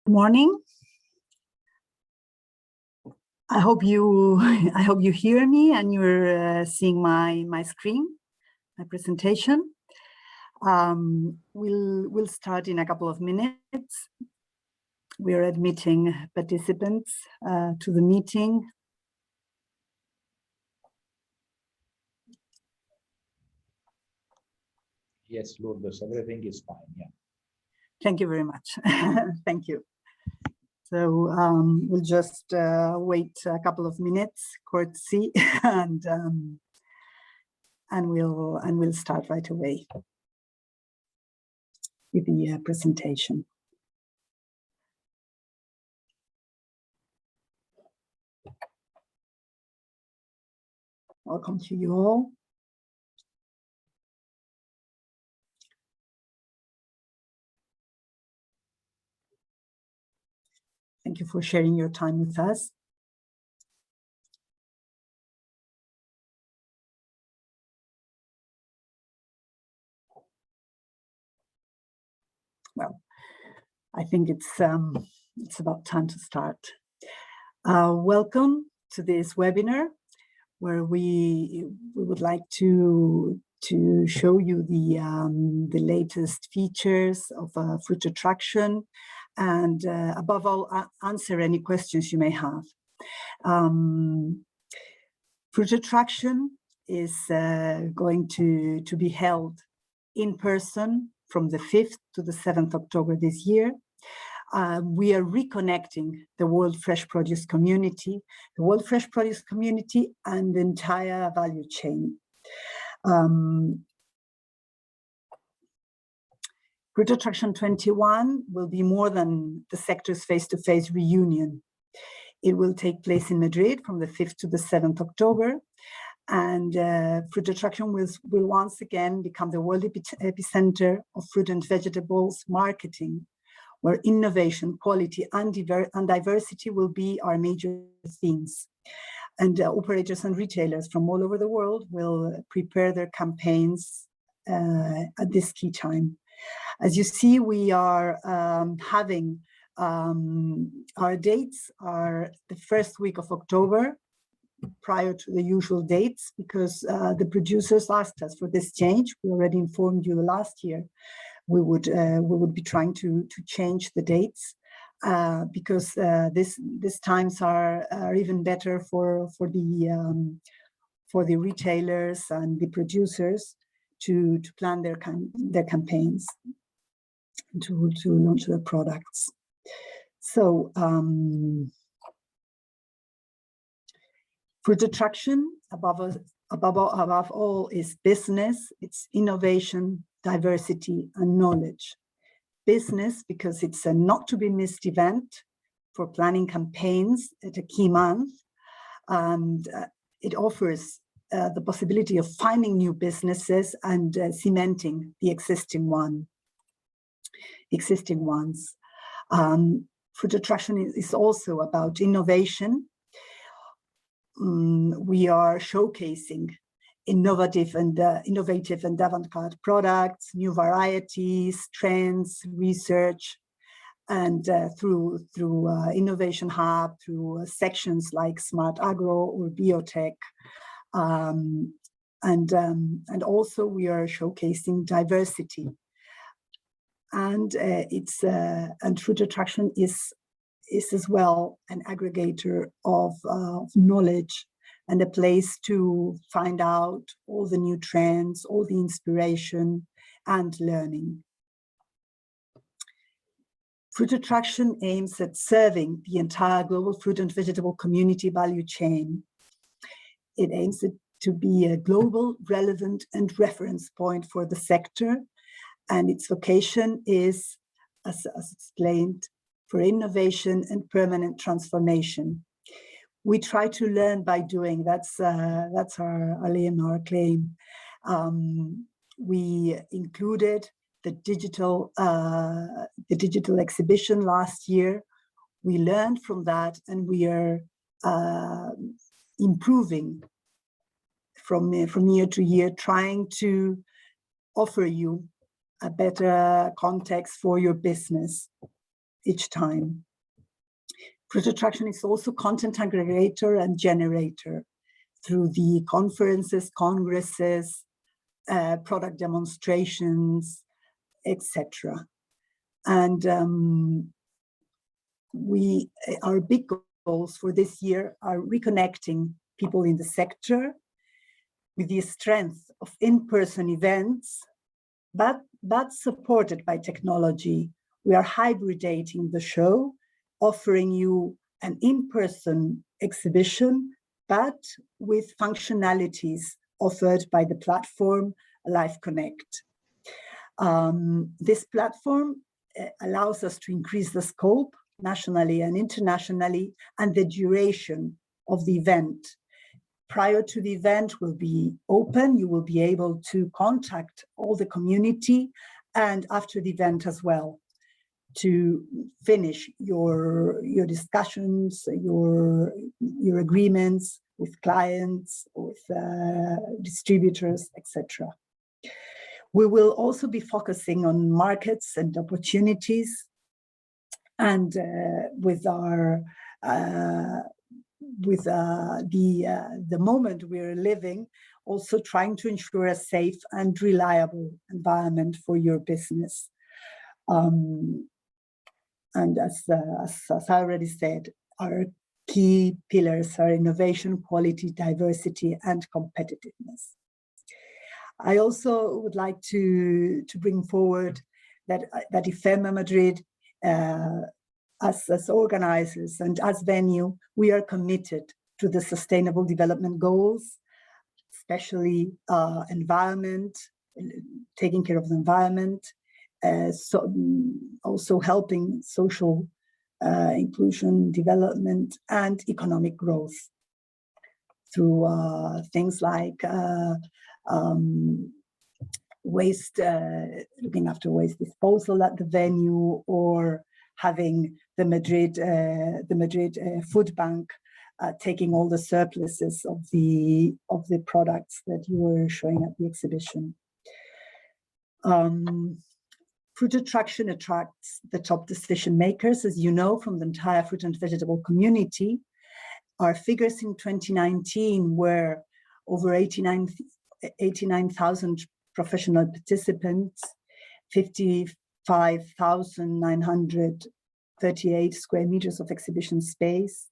Morning. I hope you hear me and you're seeing my screen, my presentation. We'll start in a couple of minutes. We are admitting participants to the meeting. Yes, Lourdes, everything is fine. Yeah. Thank you very much. Thank you. So we'll just wait a couple of minutes, courtesy, and we'll start right away with the presentation. Welcome to you all. Thank you for sharing your time with us. Well, I think it's about time to start. Welcome to this webinar, where we would like to show you the latest features of fruit attraction, and above all, answer any questions you may have. Fruit attraction is going to be held in person from the 5th to the 7th October this year. We are reconnecting the World Fresh Produce community, and the entire value chain. Fruit Attraction 21 will be more than the sector's face-to-face reunion. It will take place in Madrid from the 5th to the 7th October. And Fruit Attraction will once again become the world epicenter of fruit and vegetables marketing, where innovation, quality, and diversity will be our major themes. And operators and retailers from all over the world will prepare their campaigns at this key time. As you see, we are having our dates are the first week of October, prior to the usual dates, because the producers asked us for this change. We already informed you last year we would be trying to change the dates because these times are even better for the retailers and the producers to plan their campaigns, to launch their products. So Fruit Attraction, above all, is business. It's innovation, diversity, and knowledge. Business, because it's a not to be missed event for planning campaigns at a key month, and it offers the possibility of finding new businesses and cementing the existing ones. Fruit Attraction is also about innovation. We are showcasing innovative and avant-garde products, new varieties, trends, research, and through Innovation Hub, through sections like Smart Agro or Biotech, and also we are showcasing diversity. And and Fruit Attraction is as well an aggregator of knowledge and a place to find out all the new trends, all the inspiration and learning. Fruit Attraction aims at serving the entire global fruit and vegetable community value chain. It aims to be a global, relevant and reference point for the sector, and its vocation is, as explained, for innovation and permanent transformation. We try to learn by doing. That's our aim, our claim. We included the digital exhibition last year. We learned from that, and we are improving from year to year, trying to offer you a better context for your business each time. Fruit Attraction is also content aggregator and generator through the conferences, congresses, product demonstrations, etc. And our big goals for this year are reconnecting people in the sector with the strength of in-person events, but supported by technology. We are hybridating the show, offering you an in-person exhibition, but with functionalities offered by the platform Live Connect. This platform allows us to increase the scope nationally and internationally and the duration of the event. Prior to the event will be open, you will be able to contact all the community, and after the event as well, to finish your discussions, your agreements with clients, with distributors, etc. We will also be focusing on markets and opportunities, and with our the moment we're living, also trying to ensure a safe and reliable environment for your business. And as I already said, our key pillars are innovation, quality, diversity, and competitiveness. I also would like to bring forward that IFEMA Madrid, as organizers and as venue, we are committed to the Sustainable Development Goals, especially environment, taking care of the environment, so also helping social inclusion, development, and economic growth through things like waste, looking after waste disposal at the venue, or having the Madrid food bank taking all the surpluses of the products that you were showing at the exhibition. Fruit Attraction attracts the top decision makers, as you know, from the entire fruit and vegetable community. Our figures in 2019 were over 89,000 professional participants, 55,938 square meters of exhibition space,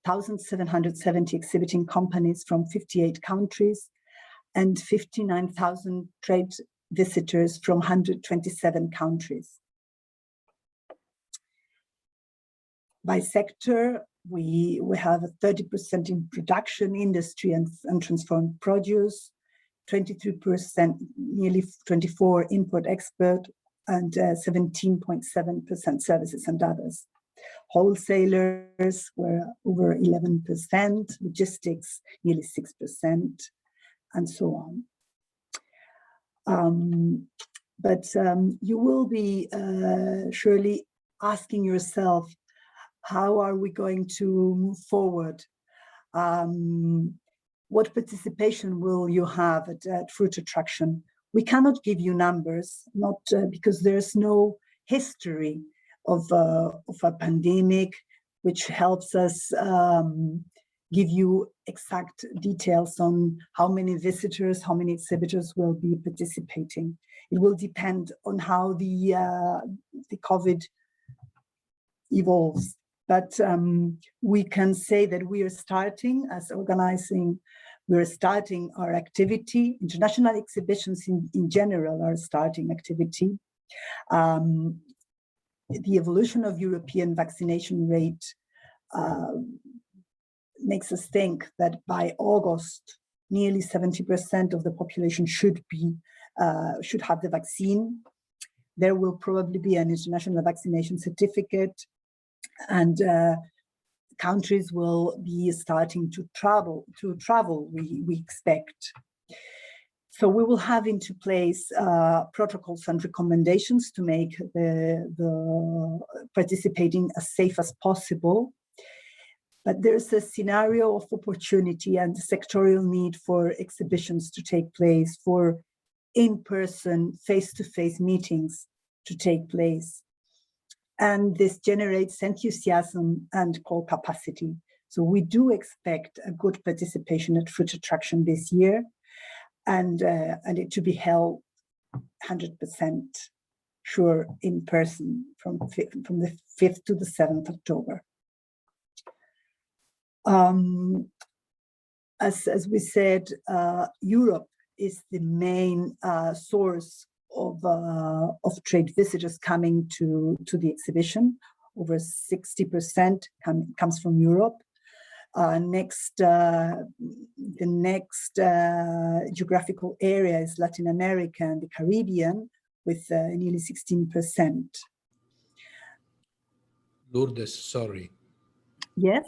1,770 exhibiting companies from 58 countries, and 59,000 trade visitors from 127 countries. By sector, we have a 30% in production, industry, and transformed produce, 23%, nearly 24% import-export, and 17.7% services and others. Wholesalers were over 11%, logistics nearly 6%, and so on. But you will be surely asking yourself, how are we going to move forward? What participation will you have at Fruit Attraction? We cannot give you numbers, not because there's no history of a pandemic, which helps us give you exact details on how many visitors, how many exhibitors will be participating. It will depend on how the COVID evolves. But we can say that we are starting as organizing, we're starting our activity. International exhibitions in general are starting activity. The evolution of European vaccination rate makes us think that by August, nearly 70% of the population should have the vaccine. There will probably be an international vaccination certificate, and countries will be starting to travel, we expect. So we will have into place protocols and recommendations to make the participating as safe as possible. But there's a scenario of opportunity and sectorial need for exhibitions to take place, for in-person, face-to-face meetings to take place. And this generates enthusiasm and call capacity. So we do expect a good participation at Fruit Attraction this year, and it to be held 100% sure in person from the 5th to the 7th October. As we said, Europe is the main source of trade visitors coming to the exhibition. Over 60% comes from Europe. The next geographical area is Latin America and the Caribbean, with nearly 16%. Lourdes, sorry. Yes?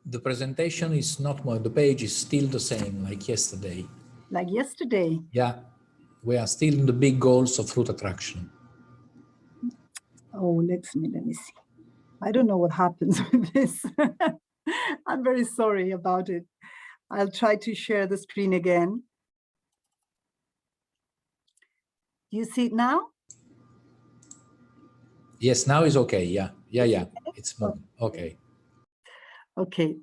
The presentation is not more, the page is still the same like yesterday. Like yesterday? Yeah, we are still in the big goals of Fruit Attraction. Oh, let me see. I don't know what happens with this. I'm very sorry about it. I'll try to share the screen again. Do you see it now? Yes, now is okay. Yeah. It's moving. Okay. Okay.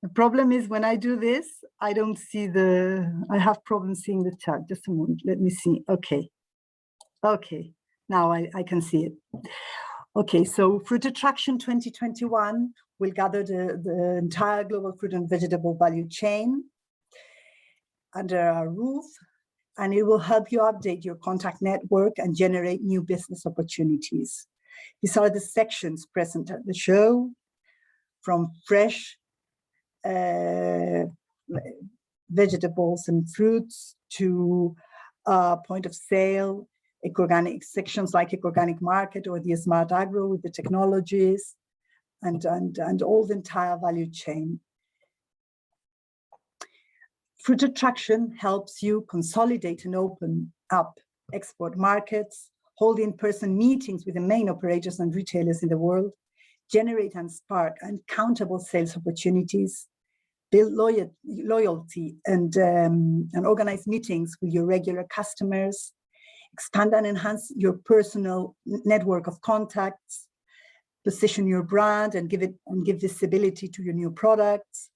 The problem is when I do this, I don't see I have problems seeing the chat. Just a moment. Let me see. Okay. Okay. Now I can see it. Okay. So Fruit Attraction 2021 will gather the entire global fruit and vegetable value chain under our roof, and it will help you update your contact network and generate new business opportunities. These are the sections present at the show, from fresh vegetables and fruits to point of sale, eco-organic sections like eco-organic market or the smart agro with the technologies, and all the entire value chain. Fruit Attraction helps you consolidate and open up export markets, hold in-person meetings with the main operators and retailers in the world, generate and spark uncountable sales opportunities, build loyalty and organize meetings with your regular customers, expand and enhance your personal network of contacts, position your brand and give visibility to your new products,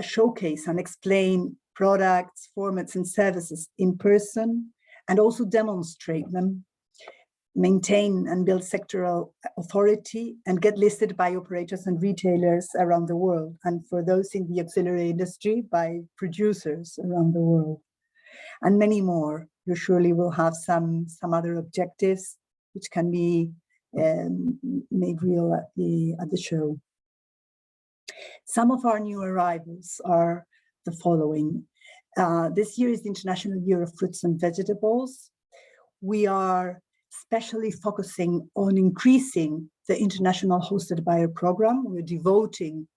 showcase and explain products, formats, and services in person, and also demonstrate them, maintain and build sectoral authority, and get listed by operators and retailers around the world. And for those in the auxiliary industry, by producers around the world, and many more. You surely will have some other objectives which can be made real at the show. Some of our new arrivals are the following. This year is the International Year of Fruits and Vegetables. We are especially focusing on increasing the international hosted buyer program. We're devoting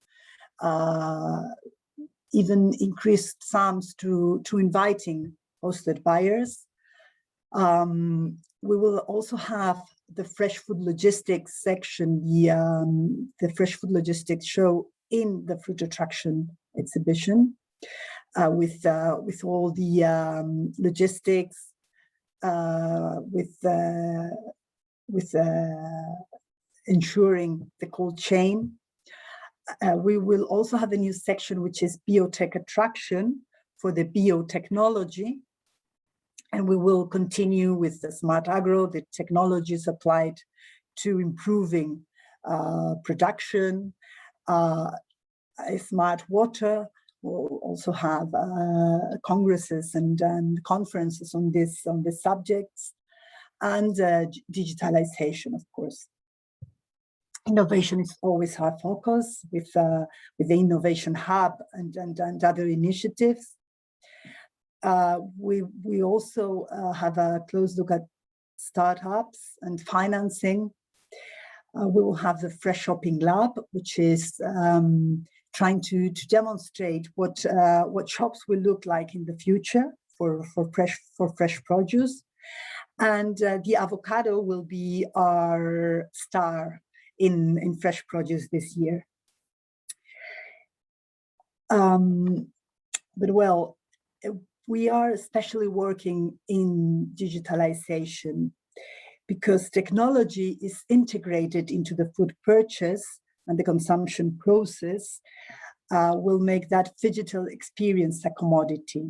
even increased sums to inviting hosted buyers. We will also have the fresh food logistics section, the fresh food logistics show in the Fruit Attraction exhibition, with all the logistics, with ensuring the cold chain. We will also have a new section which is biotech attraction for the biotechnology, and we will continue with the smart agro, the technologies applied to improving production. Smart water will also have congresses and conferences on this subjects, and digitalization, of course. Innovation is always our focus with the Innovation Hub and other initiatives. We also have a close look at startups and financing. We will have the Fresh Shopping Lab, which is trying to demonstrate what shops will look like in the future for fresh produce. And the avocado will be our star in fresh produce this year. But well, we are especially working in digitalization because technology is integrated into the food purchase and the consumption process, will make that phygital experience a commodity.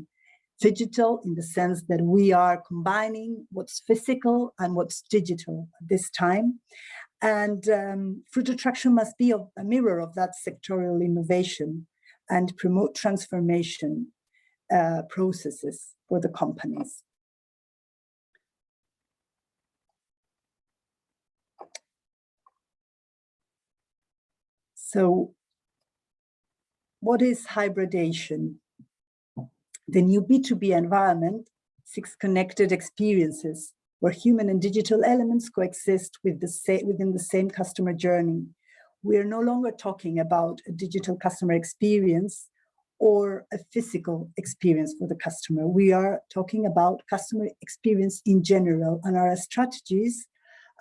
Phygital in the sense that we are combining what's physical and what's digital at this time. And fruit attraction must be a mirror of that sectorial innovation and promote transformation processes for the companies. So what is hybridation? The new B2B environment seeks connected experiences where human and digital elements coexist within the same customer journey. We are no longer talking about a digital customer experience or a physical experience for the customer. We are talking about customer experience in general, and our strategies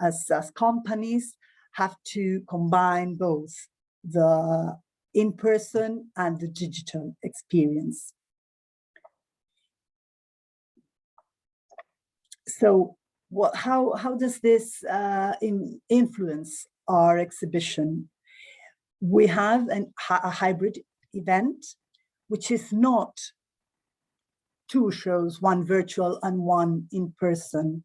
as companies have to combine both the in-person and the digital experience. So how does this influence our exhibition? We have a hybrid event, which is not two shows, one virtual and one in person.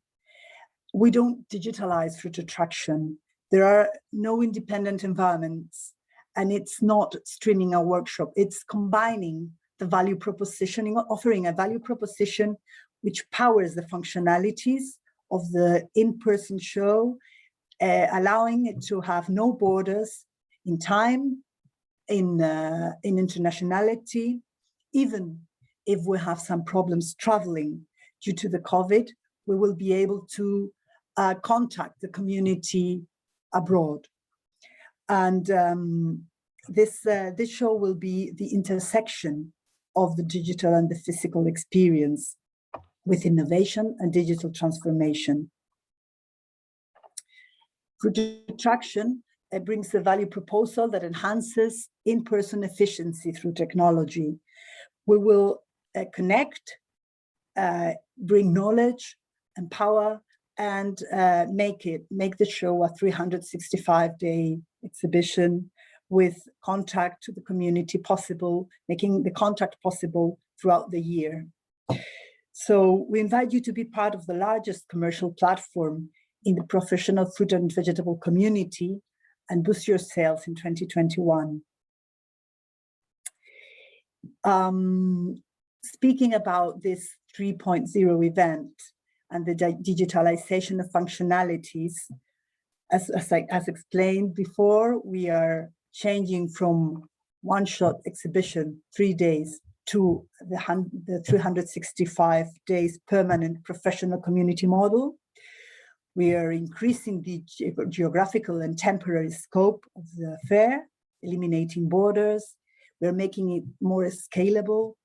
We don't digitalize fruit attraction. There are no independent environments, and it's not streaming a workshop. It's combining the value propositioning, offering a value proposition which powers the functionalities of the in-person show, allowing it to have no borders in time, in internationality. Even if we have some problems traveling due to the COVID, we will be able to contact the community abroad. And this show will be the intersection of the digital and the physical experience with innovation and digital transformation. Fruit attraction brings a value proposal that enhances in-person efficiency through technology. We will connect, bring knowledge, empower, and make the show a 365-day exhibition with contact to the community possible, making the contact possible throughout the year. So we invite you to be part of the largest commercial platform in the professional fruit and vegetable community and boost your sales in 2021. Speaking about this 3.0 event and the digitalization of functionalities, as explained before, we are changing from one-shot exhibition, 3 days, to the 365 days permanent professional community model. We are increasing the geographical and temporary scope of the fair, eliminating borders. We're making it more scalable.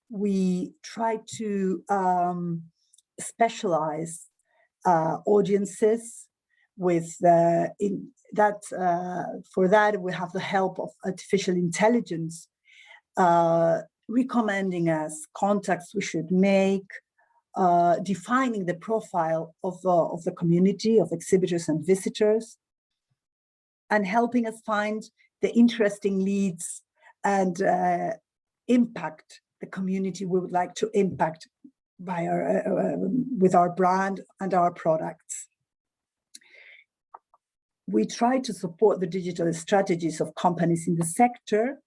We try to specialize audiences with for that we have the help of artificial intelligence recommending us contacts we should make, defining the profile of the community of exhibitors and visitors, and helping us find the interesting leads and impact the community we would like to impact by with our brand and our products. We try to support the digital strategies of companies in the sector.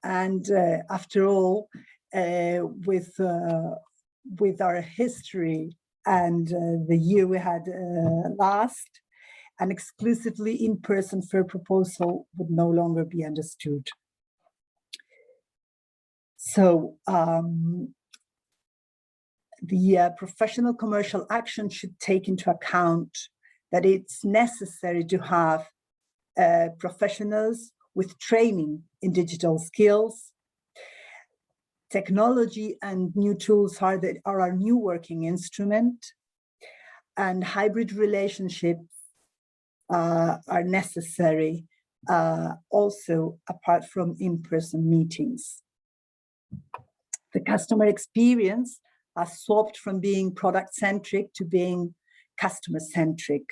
And after all, with our history and the year we had last, an exclusively in-person fair proposal would no longer be understood. So the professional commercial action should take into account that it's necessary to have professionals with training in digital skills. Technology and new tools are our new working instrument, and hybrid relationships are necessary also apart from in-person meetings. The customer experience has swapped from being product-centric to being customer-centric.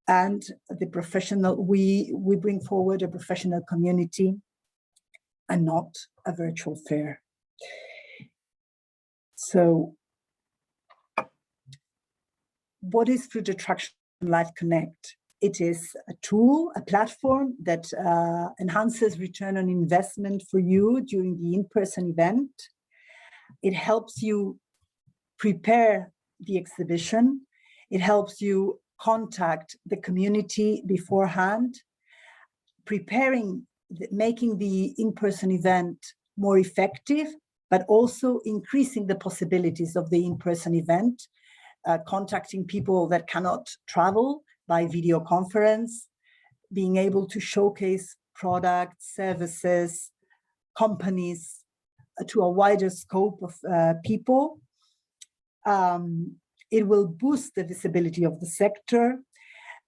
And the professional, we bring forward a professional community and not a virtual fair. So what is Fruit Attraction Live Connect? It is a tool, a platform that enhances return on investment for you during the in-person event. It helps you prepare the exhibition. It helps you contact the community beforehand, making the in-person event more effective, but also increasing the possibilities of the in-person event, contacting people that cannot travel by video conference, being able to showcase products, services, companies to a wider scope of people. It will boost the visibility of the sector,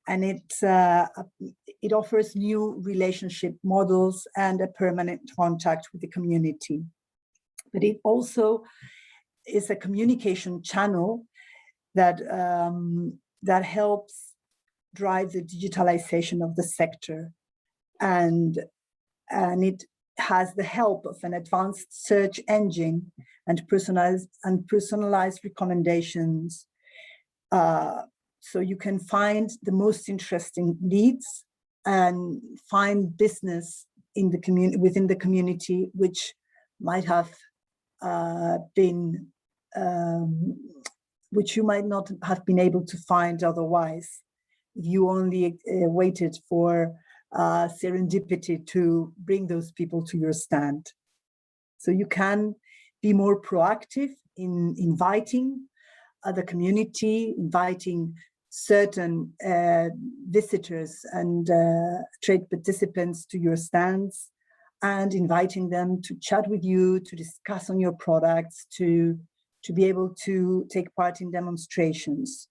and it offers new relationship models and a permanent contact with the community. But it also is a communication channel that that helps drive the digitalization of the sector, and it has the help of an advanced search engine and personalized recommendations. So you can find the most interesting leads and find business in the community, within the community, which might have which you might not have been able to find otherwise if you only waited for serendipity to bring those people to your stand. So you can be more proactive in inviting the community, inviting certain visitors and trade participants to your stands, and inviting them to chat with you, to discuss on your products, to be able to take part in demonstrations.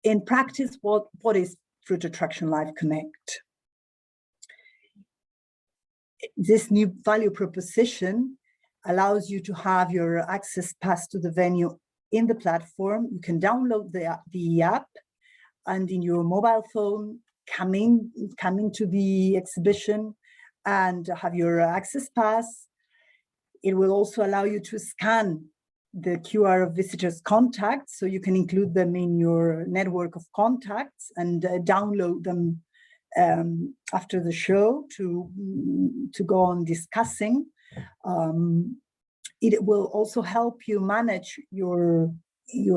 In practice, what is Fruit Attraction Live Connect? This new value proposition allows you to have your access pass to the venue in the platform. You can download the app, and in your mobile phone, come into the exhibition and have your access pass. It will also allow you to scan the QR of visitors' contacts, so you can include them in your network of contacts and download them after the show to go on discussing. It will also help you manage your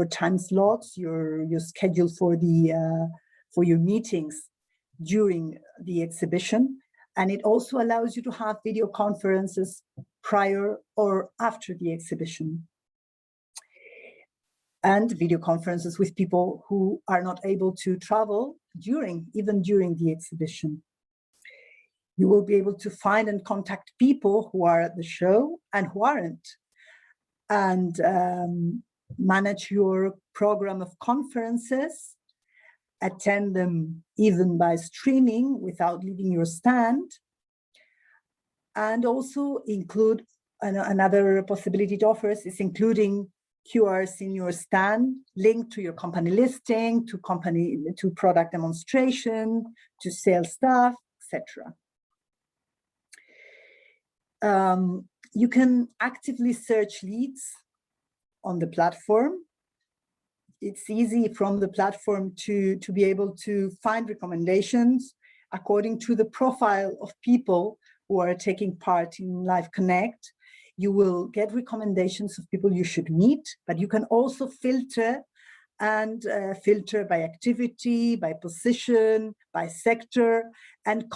time slots, your schedule for your meetings during the exhibition, and it also allows you to have video conferences prior or after the exhibition, and video conferences with people who are not able to travel even during the exhibition. You will be able to find and contact people who are at the show and who aren't, and manage your program of conferences, attend them even by streaming without leaving your stand, and also include another possibility it offers is including QRs in your stand linked to your company listing, to product demonstration, to sales staff, etc. You can actively search leads on the platform. It's easy from the platform to be able to find recommendations according to the profile of people who are taking part in Live Connect. You will get recommendations of people you should meet, but you can also filter filter by activity, by position, by sector, and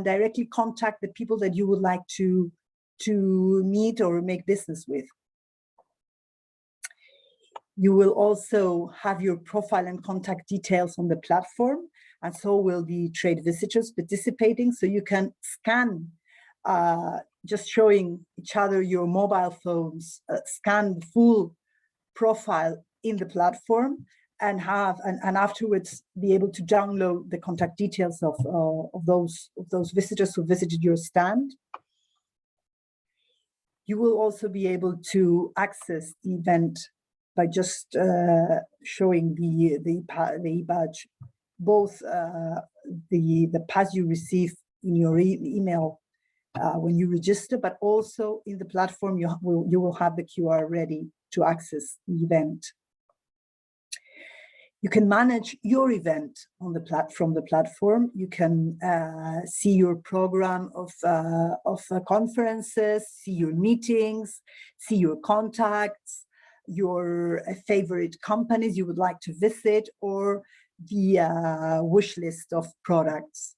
directly contact the people that you would like to meet or make business with. You will also have your profile and contact details on the platform, and so will the trade visitors participating. So you can scan, just showing each other your mobile phones, scan the full profile in the platform, and afterwards be able to download the contact details of those visitors who visited your stand. You will also be able to access the event by just showing the badge, both the pass you receive in your email when you register, but also in the platform you will have the QR ready to access the event. You can manage your event on the from the platform. You can see your program of conferences, see your meetings, see your contacts, your favorite companies you would like to visit, or the wish list of products.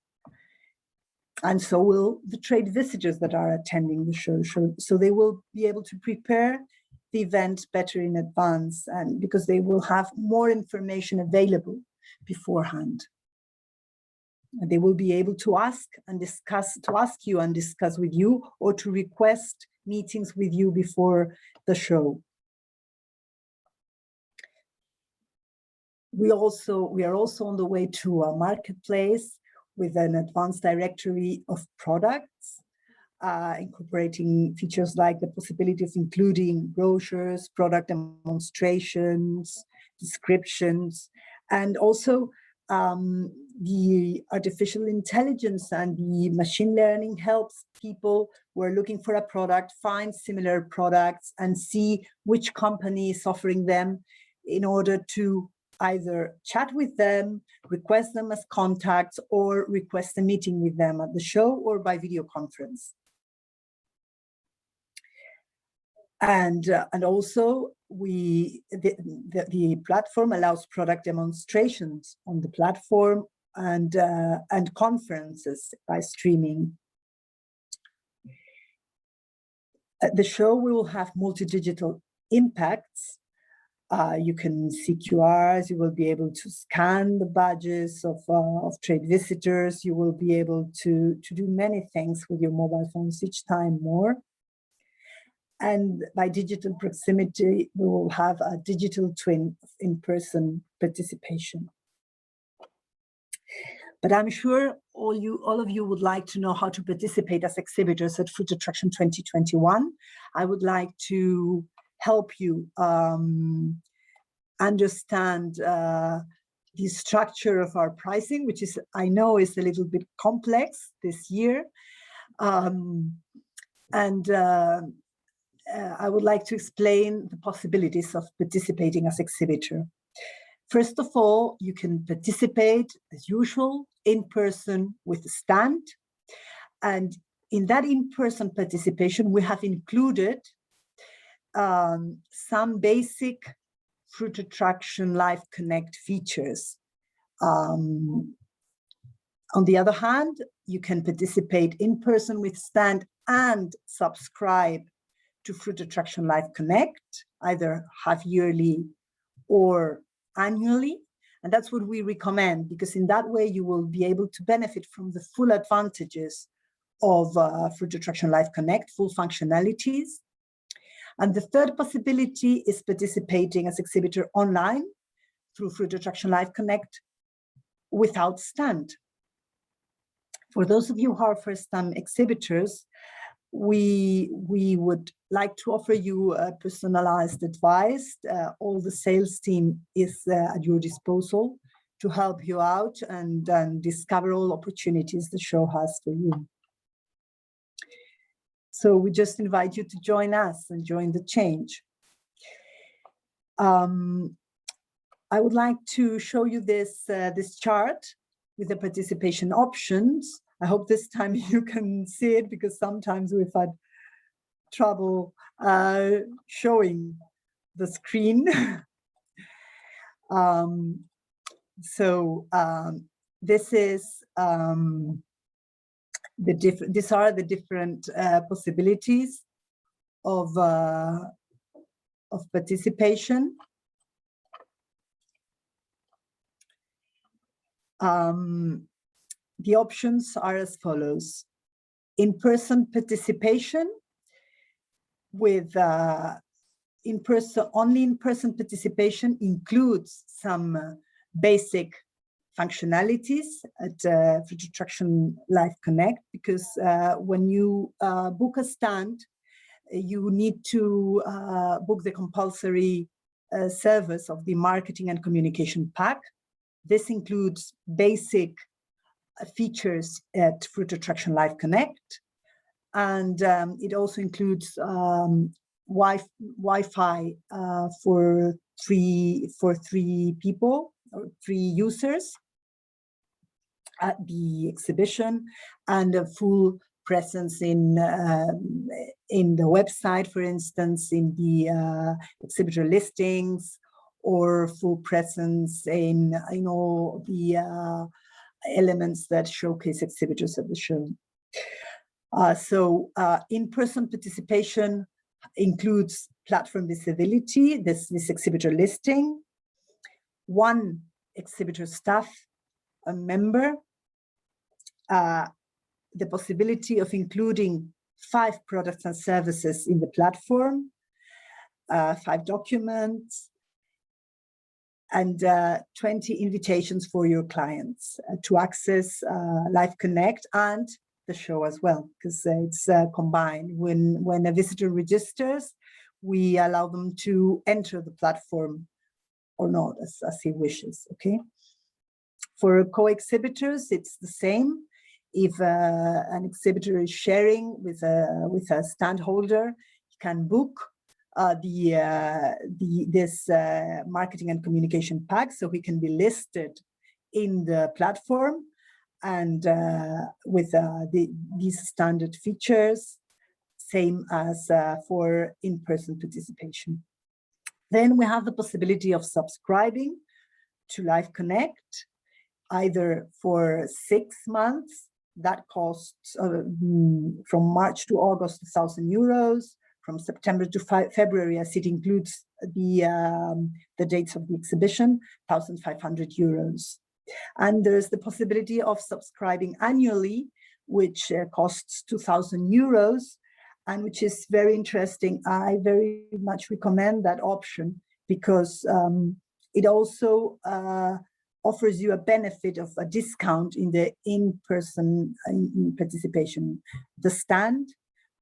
And so will the trade visitors that are attending the show. So they will be able to prepare the event better in advance, and because they will have more information available beforehand. And they will be able to ask you and discuss with you, or to request meetings with you before the show. We are also on the way to a marketplace with an advanced directory of products, incorporating features like the possibility of including brochures, product demonstrations, descriptions, and also the artificial intelligence and the machine learning helps people who are looking for a product find similar products and see which company is offering them, in order to either chat with them, request them as contacts, or request a meeting with them at the show or by video conference. And also the platform allows product demonstrations on the platform and conferences by streaming. At the show, we will have multi-digital impacts. You can see QRs, you will be able to scan the badges of trade visitors, you will be able to do many things with your mobile phones each time more. And by digital proximity, we will have a digital twin of in-person participation. But I'm sure all of you would like to know how to participate as exhibitors at Fruit Attraction 2021. I would like to help you understand the structure of our pricing, which is, I know, is a little bit complex this year. I would like to explain the possibilities of participating as exhibitor. First of all, you can participate as usual in person with a stand. And in that in-person participation, we have included some basic Fruit Attraction Live Connect features. On the other hand, you can participate in person with stand and subscribe to Fruit Attraction Live Connect, either half-yearly or annually. And that's what we recommend, because in that way you will be able to benefit from the full advantages of Fruit Attraction Live Connect, full functionalities. And the third possibility is participating as exhibitor online through Fruit Attraction Live Connect without stand. For those of you who are first-time exhibitors, we would like to offer you personalized advice. All the sales team is at your disposal to help you out and discover all opportunities the show has for you. So we just invite you to join us and join the change. I would like to show you this chart with the participation options. I hope this time you can see it, because sometimes we've had trouble showing the screen. This is these are the different possibilities of participation. The options are as follows: in-person participation with only in-person participation includes some basic functionalities at Fruit Attraction Live Connect, because when you book a stand, you need to book the compulsory service of the marketing and communication pack. This includes basic features at Fruit Attraction Live Connect, and it also includes Wi-Fi for three people or 3 users at the exhibition, and a full presence in the website, for instance, in the exhibitor listings, or full presence in all the elements that showcase exhibitors at the show. So in-person participation includes platform visibility, this exhibitor listing, 1 exhibitor staff, a member, the possibility of including 5 products and services in the platform, 5 documents, and 20 invitations for your clients to access Live Connect and the show as well, because it's combined. When a visitor registers, we allow them to enter the platform or not, as he wishes, okay? For co-exhibitors, it's the same. If an exhibitor is sharing with a stand holder, he can book this marketing and communication pack, so he can be listed in the platform, and with these standard features, same as for in-person participation. Then we have the possibility of subscribing to Live Connect, either for 6 months, that costs from March to August, €1,000, from September to February, as it includes the dates of the exhibition, €1,500. And there's the possibility of subscribing annually, which costs €2,000, and which is very interesting. I very much recommend that option, because it also offers you a benefit of a discount in the in-person participation. The stand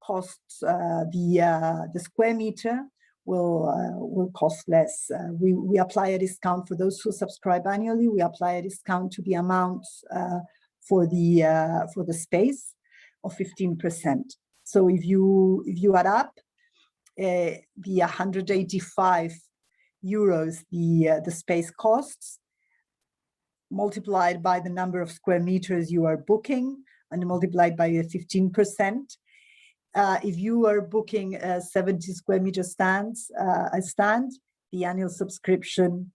costs, the square meter will cost less. We apply a discount for those who subscribe annually. We apply a discount to the amount for the space of 15%. So if you add up the €185 the space costs, multiplied by the number of square meters you are booking, and multiplied by 15%. If you are booking a 70 square meter stand, the annual subscription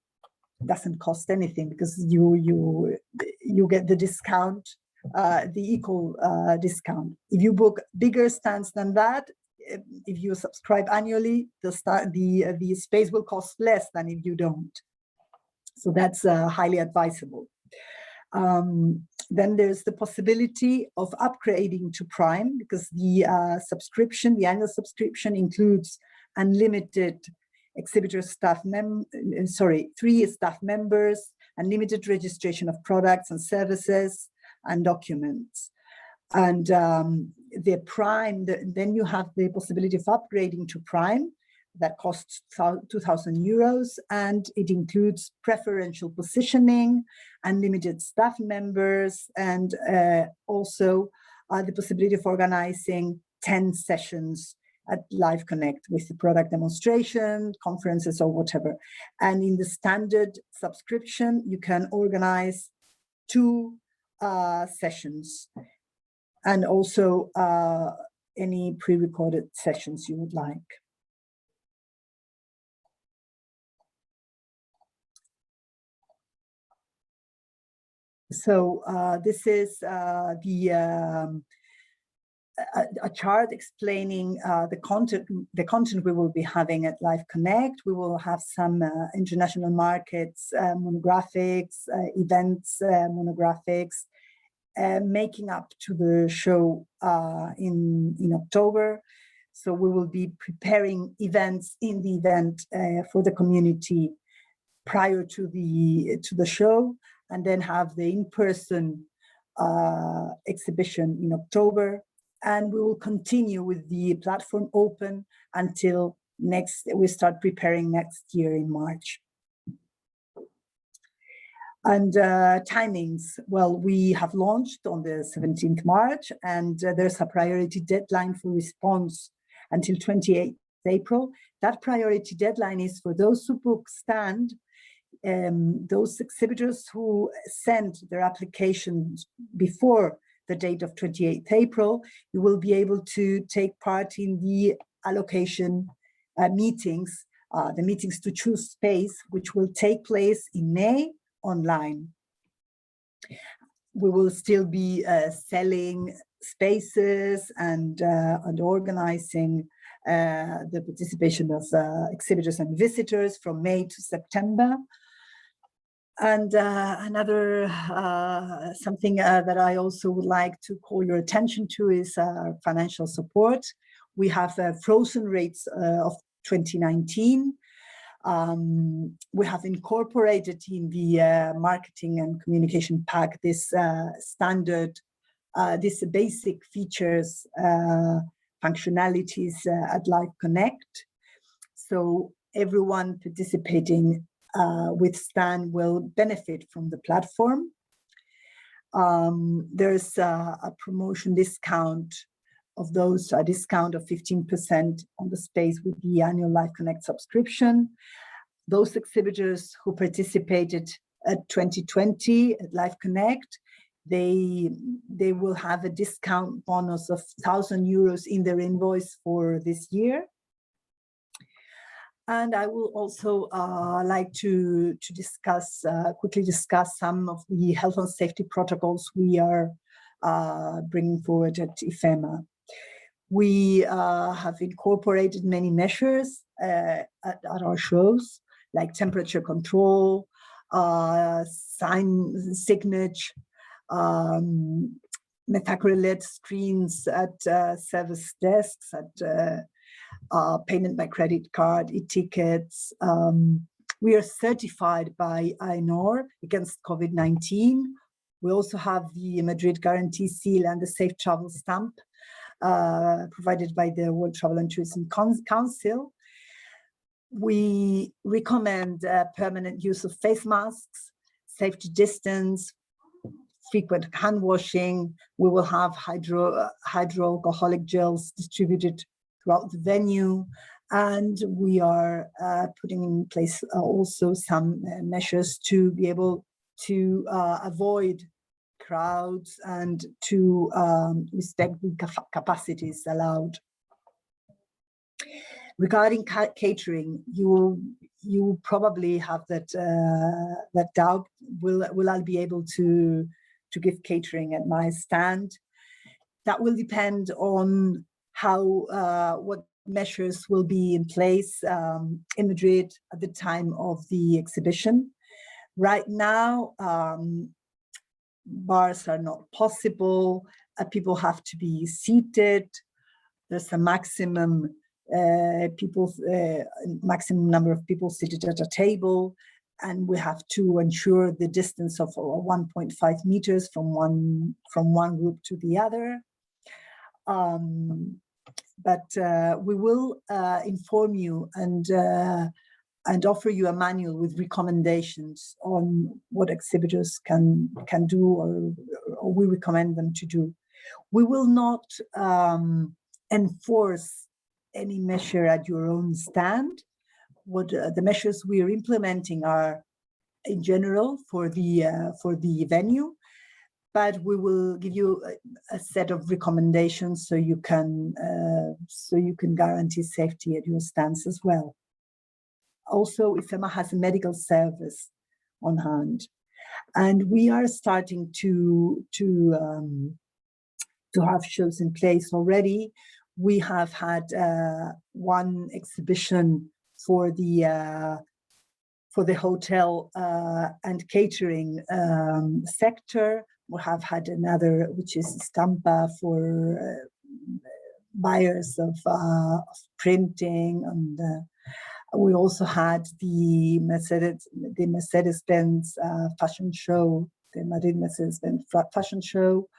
doesn't cost anything, because you get the discount, the equal discount. If you book bigger stands than that, if you subscribe annually, the space will cost less than if you don't. So that's highly advisable. Then there's the possibility of upgrading to Prime, because the annual subscription includes unlimited exhibitor staff 3 staff members, unlimited registration of products and services and documents. And the Prime, then you have the possibility of upgrading to Prime. That costs €2,000, and it includes preferential positioning, unlimited staff members, and also the possibility of organizing 10 sessions at Live Connect with the product demonstration, conferences, or whatever. And in the standard subscription, you can organize 2 sessions, and also any pre-recorded sessions you would like. So this is a chart explaining the content we will be having at Live Connect. We will have some international markets, monographics, events, monographics, making up to the show in October. So we will be preparing events in the event for the community prior to the show, and then have the in-person exhibition in October. And we will continue with the platform open until we start preparing next year in March. And timings, well, we have launched on the 17th March, and there's a priority deadline for response until 28th April. That priority deadline is for those who book stand, those exhibitors who send their applications before the date of 28th April. You will be able to take part in the allocation meetings, the meetings to choose space, which will take place in May online. We will still be selling spaces and organizing the participation of exhibitors and visitors from May to September. And another something that I also would like to call your attention to is financial support. We have frozen rates of 2019. We have incorporated in the marketing and communication pack this standard, these basic features, functionalities at Live Connect. So everyone participating with Stan will benefit from the platform. There's a promotion discount of those, a discount of 15% on the space with the annual Live Connect subscription. Those exhibitors who participated at 2020 at Live Connect, they will have a discount bonus of 1,000 euros in their invoice for this year. And I will also like to quickly discuss some of the health and safety protocols we are bringing forward at IFEMA. We have incorporated many measures at our shows, like temperature control, signage, methacrylate screens at service desks, at payment by credit card, e-tickets. We are certified by AENOR against COVID-19. We also have the Madrid Guarantee Seal and the Safe Travel Stamp provided by the World Travel and Tourism Council. We recommend permanent use of face masks, safety distance, frequent hand washing. We will have hydroalcoholic gels distributed throughout the venue, and we are putting in place also some measures to be able to avoid crowds and to respect the capacities allowed. Regarding catering, you probably have that doubt. Will I be able to give catering at my stand? That will depend on how what measures will be in place in Madrid at the time of the exhibition. Right now, bars are not possible. People have to be seated. There's a maximum maximum number of people seated at a table, and we have to ensure the distance of 1.5 meters from one group to the other. But we will inform you and offer you a manual with recommendations on what exhibitors can do or we recommend them to do. We will not enforce any measure at your own stand. What the measures we are implementing are in general for the venue, but we will give you a set of recommendations so you can guarantee safety at your stands as well. Also, IFEMA has a medical service on hand, and we are starting to have shows in place already. We have had one exhibition for the hotel and catering sector. We have had another, which is Stampa for buyers of printing, and we also had the Mercedes-Benz fashion show, the Madrid Mercedes-Benz fashion show,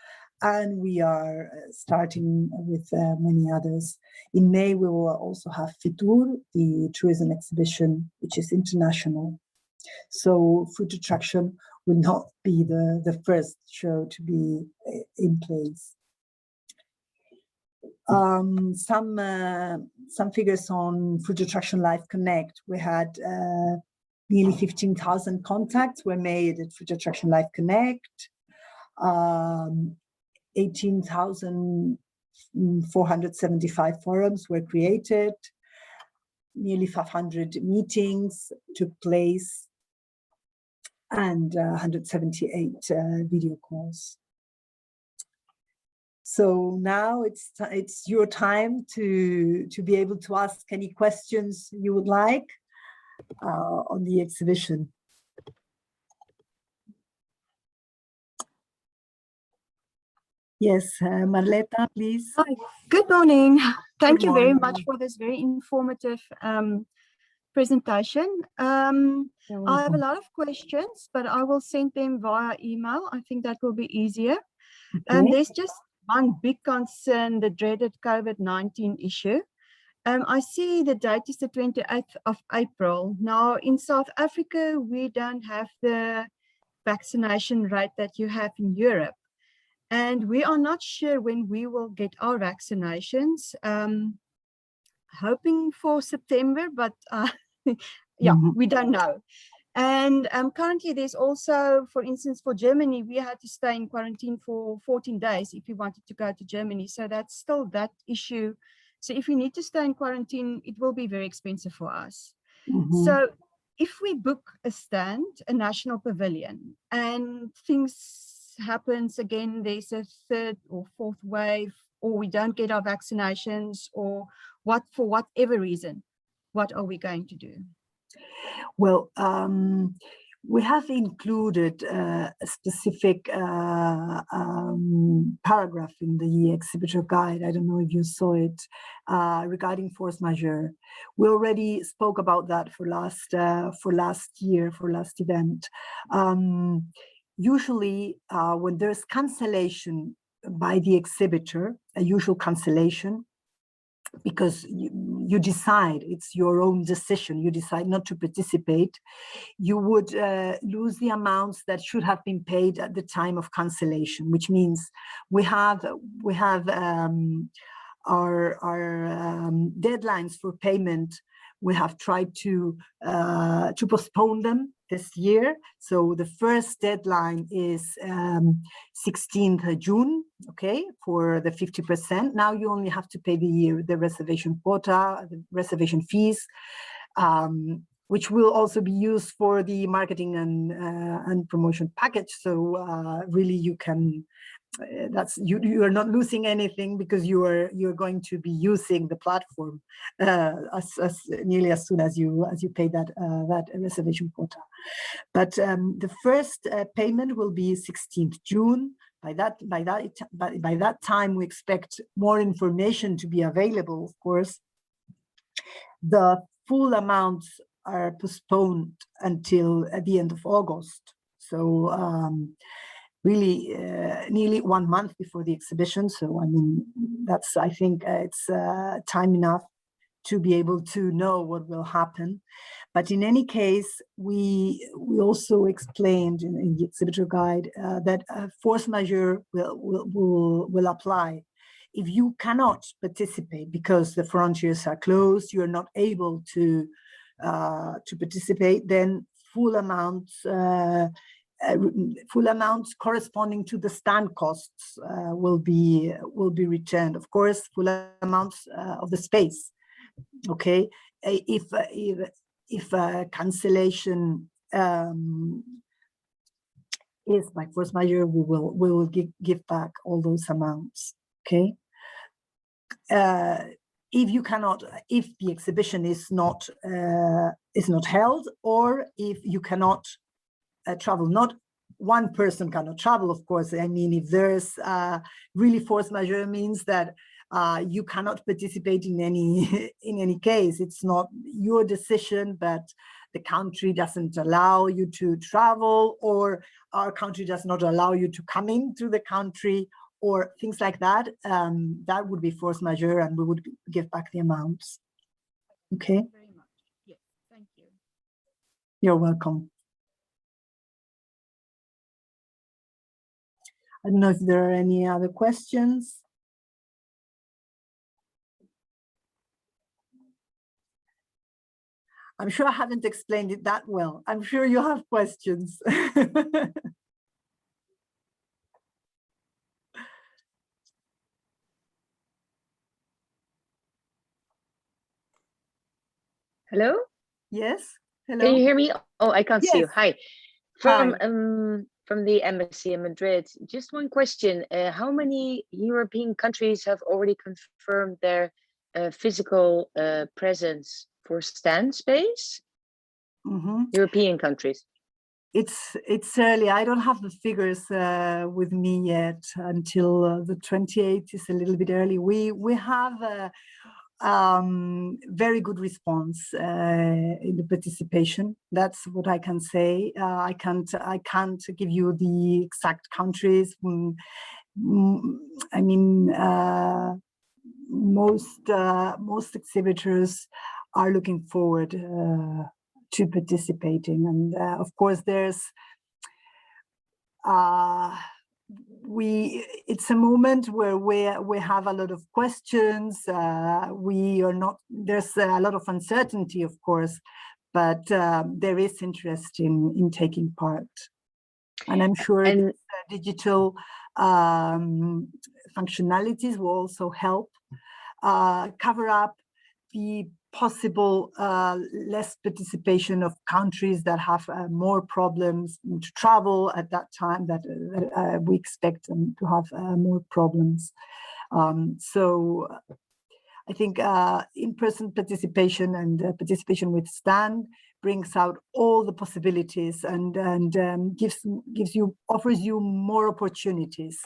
and we are starting with many others. In May, we will also have Fitur, the tourism exhibition, which is international. So Food Attraction will not be the first show to be in place. Some figures on Food Attraction Live Connect. We had nearly 15,000 contacts were made at Food Attraction Live Connect. 18,475 forums were created. Nearly 500 meetings took place, and 178 video calls. So now it's your time to be able to ask any questions you would like on the exhibition. Yes, Marleta, please. Hi, good morning. Thank Good you very morning. much for this very informative presentation. I have a lot of questions, but I will send them via email. I think that will be easier. Okay. There's just one big concern, the dreaded COVID-19 issue. I see the date is the 28th of April. Now, in South Africa, we don't have the vaccination rate that you have in Europe. And we are not sure when we will get our vaccinations. Hoping for September, but yeah, we don't know. And currently there's also, for instance, for Germany, we had to stay in quarantine for 14 days if we wanted to go to Germany. So that's still that issue. So if we need to stay in quarantine, it will be very expensive for us. So if we book a stand, a national pavilion, and things happens again, there's a third or fourth wave, or we don't get our vaccinations, or what, for whatever reason, what are we going to do? Well, we have included a specific paragraph in the exhibitor guide. I don't know if you saw it, regarding force majeure. We already spoke about that for last event. Usually, when there's cancellation by the exhibitor, a usual cancellation, because you decide, it's your own decision, you decide not to participate, you would lose the amounts that should have been paid at the time of cancellation, which means we have our deadlines for payment. We have tried to postpone them this year. So the first deadline is 16th June, okay, for the 50%. Now you only have to pay the reservation quota, the reservation fees, which will also be used for the marketing and promotion package. So really you can, you are not losing anything, because you're going to be using the platform as nearly as soon as you pay that reservation quota. But the first payment will be 16th June. By that time, we expect more information to be available. Of course, the full amounts are postponed until at the end of August. So. Really nearly 1 month before the exhibition. So, I mean, that's, I think it's time enough to be able to know what will happen. But in any case, we also explained in the exhibitor guide that force majeure will apply. If you cannot participate because the frontiers are closed, you're not able to participate, then full amounts corresponding to the stand costs will be returned. Of course, full amounts of the space. Okay, if cancellation is by force majeure, we will give back all those amounts. Okay. If you cannot, if the exhibition is not held, or if you cannot travel, not one person cannot travel, of course. I mean, if there's really force majeure, means that you cannot participate in any case. It's not your decision, but the country doesn't allow you to travel, or our country does not allow you to come into the country, or things like that, that would be force majeure, and we would give back the amounts. Okay. Thank you very much. Yes, thank you. You're welcome. I don't know if there are any other questions. I'm sure I haven't explained it that well. I'm sure you have questions. Hello? Yes. Hello. Can you hear me? Oh, I can't see you. Yes. Hi. Hi. From the embassy in Madrid. Just one question. How many European countries have already confirmed their physical presence for stand space? Mm-hmm. European countries. It's early. I don't have the figures with me yet until the 28th. Is a little bit early. We have a very good response in the participation. That's what I can say. I can't give you the exact countries. I mean, most exhibitors are looking forward to participating, and of course there's it's a moment where we have a lot of questions. There's a lot of uncertainty, of course, but there is interest in taking part, and I'm sure digital functionalities will also help cover up the possible less participation of countries that have more problems to travel at that time, that we expect them to have more problems. So I think in-person participation and participation with stand brings out all the possibilities and offers you more opportunities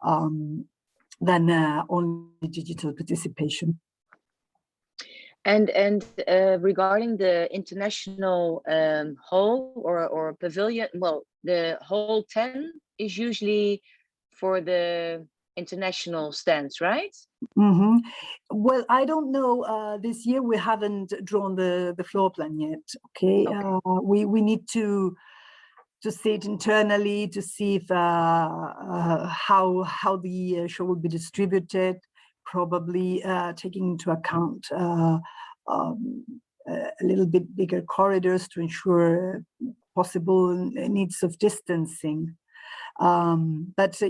than only digital participation. And regarding the international hall or pavilion, well, the hall 10 is usually for the international stands, right? Mm-hmm. Well, I don't know. This year we haven't drawn the floor plan yet. Okay, we need to see it internally to see if how the show will be distributed. Probably taking into account a little bit bigger corridors to ensure possible needs of distancing. But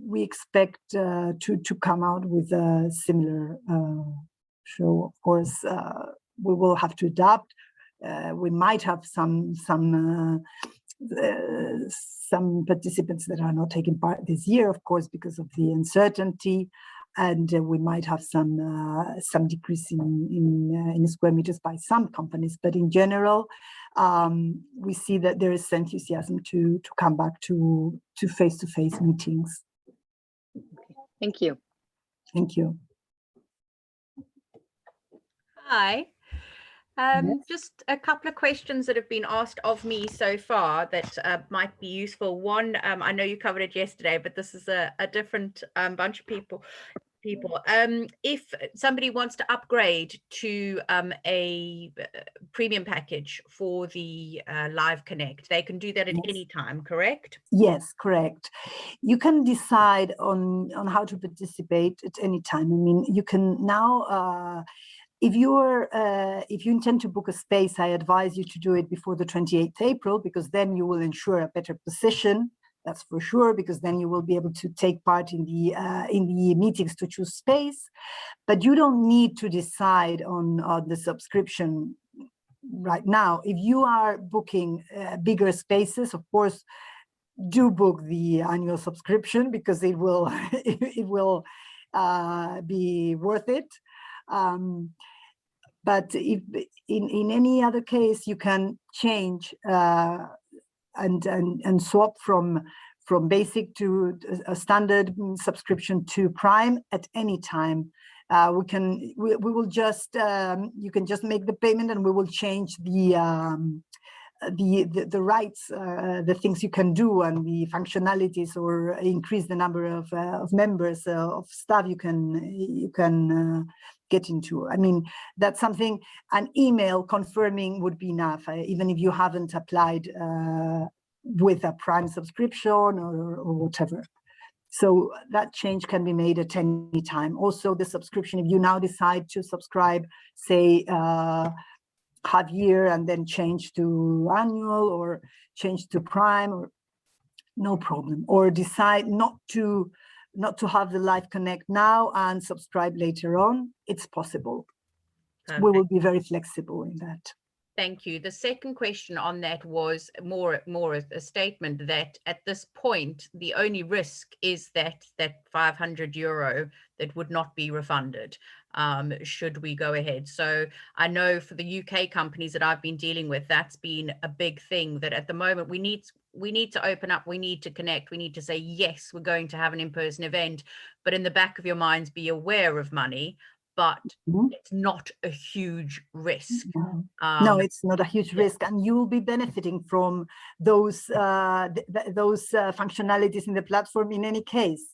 we expect to come out with a similar show. Of course, we will have to adapt. We might have some participants that are not taking part this year, of course, because of the uncertainty. And we might have some decrease in square meters by some companies, but in general, we see that there is enthusiasm to come back to face-to-face meetings. Okay. Thank you. Thank you. Hi. Yes. Just a couple of questions that have been asked of me so far that might be useful. One, I know you covered it yesterday, but this is a different bunch of people. If somebody wants to upgrade to a premium package for the Live Connect, they can do that at any time, correct? Yes, correct. You can decide on how to participate at any time. I mean, you can now, if you intend to book a space, I advise you to do it before the 28th April, because then you will ensure a better position. That's for sure, because then you will be able to take part in the meetings to choose space. But you don't need to decide on the subscription right now. If you are booking bigger spaces, of course, do book the annual subscription, because it will be worth it. But if in any other case, you can change and swap from basic to a standard subscription to Prime at any time. We will just you can just make the payment, and we will change the the rights, the things you can do, and the functionalities, or increase the number of members of staff you can get into. I mean, that's something an email confirming would be enough, even if you haven't applied with a Prime subscription or whatever. So that change can be made at any time. Also, the subscription, if you now decide to subscribe, say, half year and then change to annual, or change to Prime, or no problem. Or decide not to have the Live Connect now and subscribe later on, it's possible. Perfect. We will be very flexible in that. Thank you. The second question on that was more a statement that at this point, the only risk is that €500 that would not be refunded should we go ahead. So I know for the UK companies that I've been dealing with, that's been a big thing, that at the moment we need to open up, we need to connect, we need to say, yes, we're going to have an in-person event, but in the back of your minds, be aware of money. But it's not a huge risk. No, it's not a huge risk, and you will be benefiting from those functionalities in the platform in any case,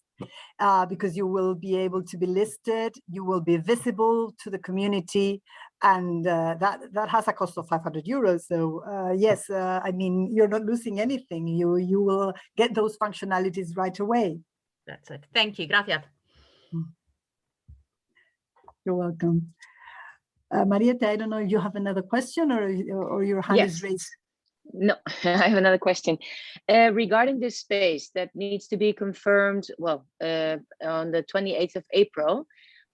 because you will be able to be listed, you will be visible to the community, and that has a cost of €500. So yes, I mean, you're not losing anything. You will get those functionalities right away. That's it. Thank you. Gracias. You're welcome. Marietta, I don't know if you have another question, or your hand is raised. No, I have another question. Regarding this space that needs to be confirmed, well, on the 28th of April,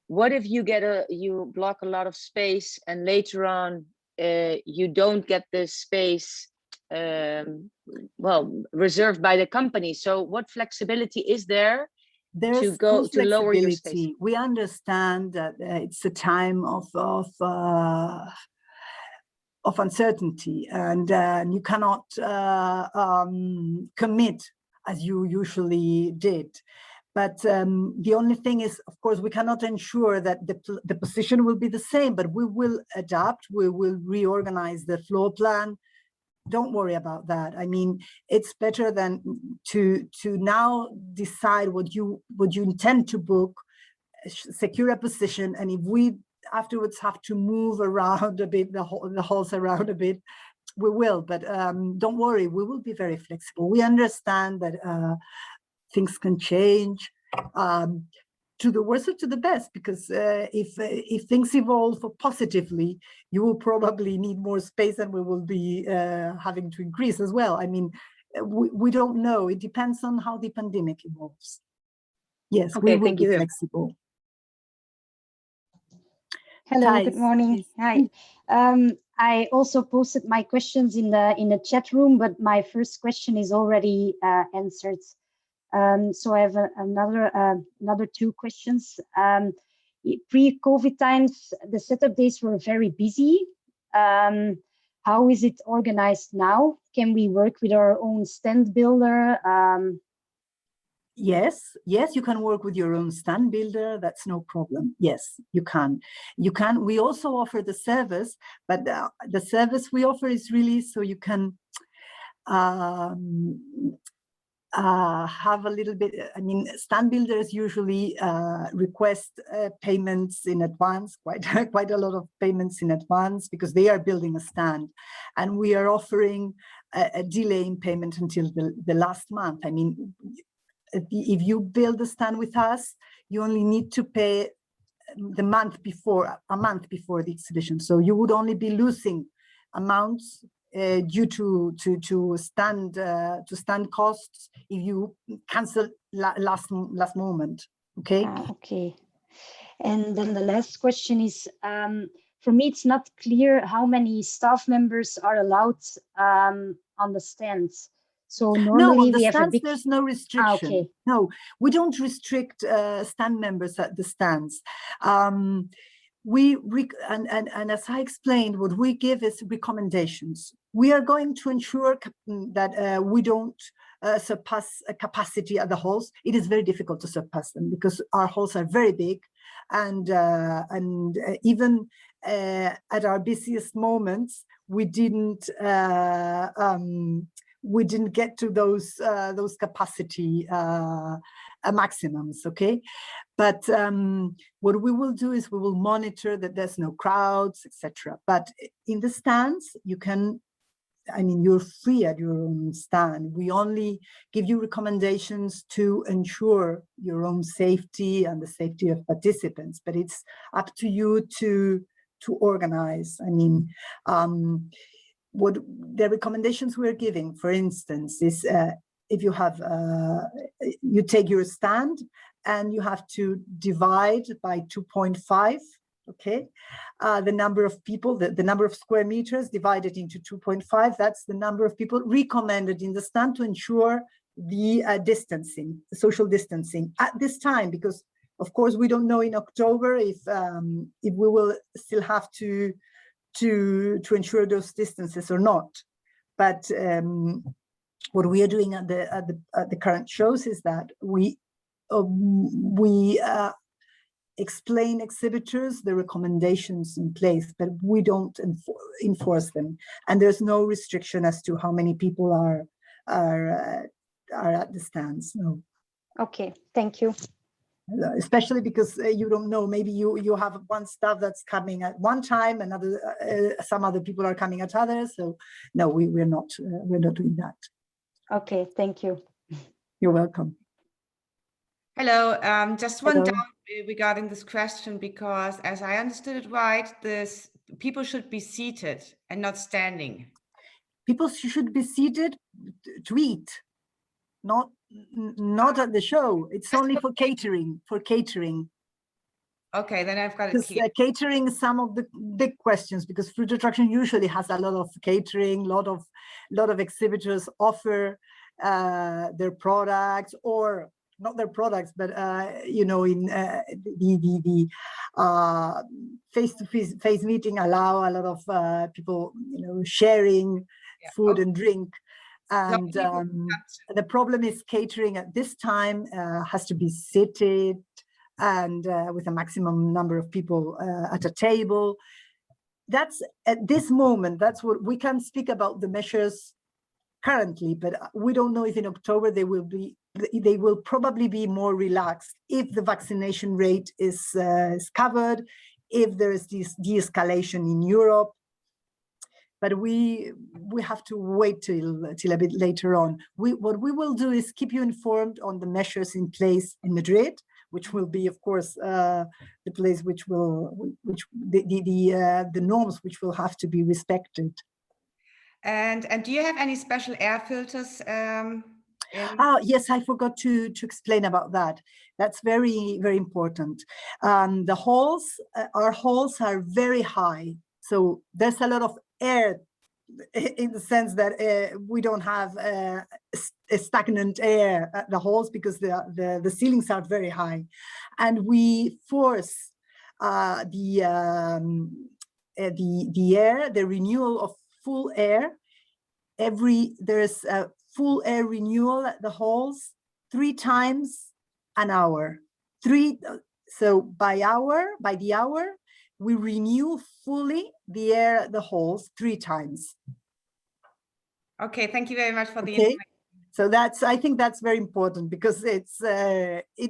what if you you block a lot of space and later on you don't get this space well, reserved by the company? So what flexibility is there to lower your space? We understand that it's a time of uncertainty, and you cannot commit as you usually did. But the only thing is, of course, we cannot ensure that the position will be the same, but we will adapt, we will reorganize the floor plan. Don't worry about that. I mean, it's better than to now decide what you intend to book, secure a position, and if we afterwards have to move around a bit, the halls around a bit, we will. But don't worry, we will be very flexible. We understand that things can change to the worst or to the best, because if things evolve positively, you will probably need more space, and we will be having to increase as well. I mean, we don't know. It depends on how the pandemic evolves. Yes, okay, we will be flexible. Hello, Thijs, good morning. please. Hi. I also posted my questions in the chat room, but my first question is already answered. So I have another two questions. Pre-COVID times, the setup days were very busy. How is it organized now? Can we work with our own stand builder? Yes, you can work with your own stand builder. That's no problem. Yes, you can. We also offer the service, but the service we offer is really so you can have a little bit. I mean, stand builders usually request payments in advance, quite a lot of payments in advance, because they are building a stand, and we are offering a delay in payment until the last month. I mean, if you build a stand with us, you only need to pay a month before the exhibition. So you would only be losing amounts due to stand costs if you cancel last moment. Okay. Okay. And then the last question is, for me, it's not clear how many staff members are allowed on the stands. So normally we have a big... There's no restriction. Okay. No, we don't restrict stand members at the stands. And as I explained, what we give is recommendations. We are going to ensure that we don't surpass a capacity at the halls. It is very difficult to surpass them because our halls are very big, and even at our busiest moments, we didn't get to those capacity maximums. Okay, but what we will do is we will monitor that there's no crowds, etc. But in the stands, you can, I mean, you're free at your own stand. We only give you recommendations to ensure your own safety and the safety of participants, but it's up to you to organize. I mean, what the recommendations we're giving, for instance, is if you have, you take your stand and you have to divide by 2.5, okay? The number of people, the number of square meters divided into 2.5, that's the number of people recommended in the stand to ensure the distancing, the social distancing at this time, because of course we don't know in October if we will still have to ensure those distances or not. But what we are doing at the current shows is that we explain exhibitors the recommendations in place, but we don't enforce them, and there's no restriction as to how many people are at the stands. No. Okay, thank you. Especially because you don't know, maybe you have one staff that's coming at one time, another some other people are coming at others. So no, we're not doing that. Okay, thank you. You're welcome. Hello, just one Hello. doubt regarding this question, because as I understood it right, this people should be seated and not standing. People should be seated to eat, not at the show. It's only for catering. Okay, then I've got it clear. Catering is some of the big questions, because fruit attraction usually has a lot of catering, lot of exhibitors offer their products, or not their products, but you know, in the face-to-face meeting allow a lot of people, you know, sharing food and drink. And the problem is catering at this time has to be seated and with a maximum number of people at a table. That's at this moment, that's what we can speak about the measures currently, but we don't know if in October they will probably be more relaxed if the vaccination rate is covered, if there is this de-escalation in Europe. But we have to wait till a bit later on. What we will do is keep you informed on the measures in place in Madrid, which will be, of course, the place the norms which will have to be respected. And do you have any special air filters? Yes, I forgot to explain about that. That's very, very important. The halls, our halls are very high, so there's a lot of air, in the sense that we don't have a stagnant air at the halls, because the ceilings are very high, and we force the air, the renewal of full air. There's a full air renewal at the halls 3 times an hour. So by the hour, we renew fully the air at the halls 3 times. Okay, thank you very much for the information. So I think that's very important, because it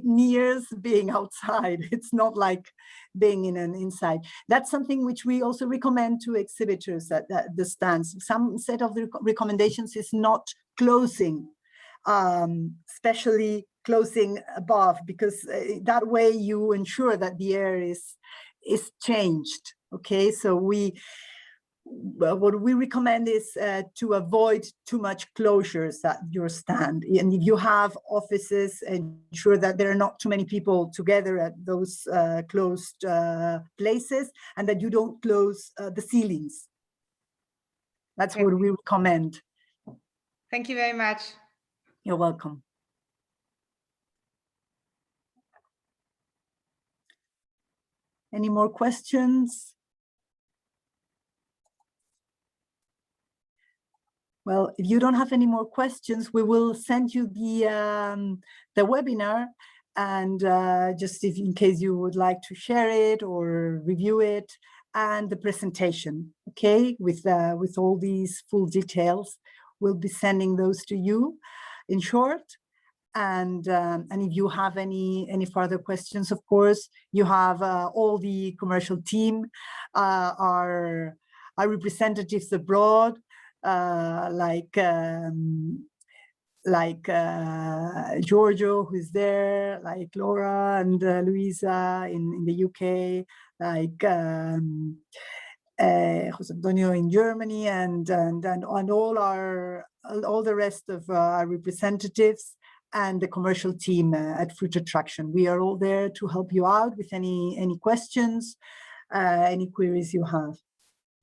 nears being outside. It's not like being inside. That's something which we also recommend to exhibitors at the stands. Some set of the recommendations is not closing, especially closing above, because that way you ensure that the air is changed. Okay, so what we recommend is to avoid too much closures at your stand. And if you have offices, ensure that there are not too many people together at those closed places, and that you don't close the ceilings. That's what we recommend. Thank you very much. You're welcome. Any more questions? Well, if you don't have any more questions, we will send you the webinar, and just in case you would like to share it or review it, and the presentation, okay, with all these full details. We'll be sending those to you in short. And if you have any further questions, of course, you have all the commercial team, our representatives abroad, like Giorgio, who's there, like Laura and Luisa in the UK, like Jose Antonio in Germany, and all the rest of our representatives, and the commercial team at Fruit Attraction. We are all there to help you out with any questions, any queries you have.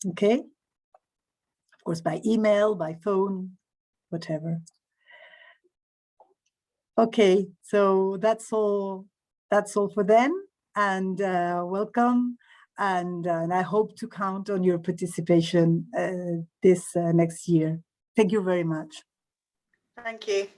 Okay? Of course, by email, by phone, whatever. Okay, so that's all for then, and welcome, and I hope to count on your participation this next year. Thank you very much. Thank you.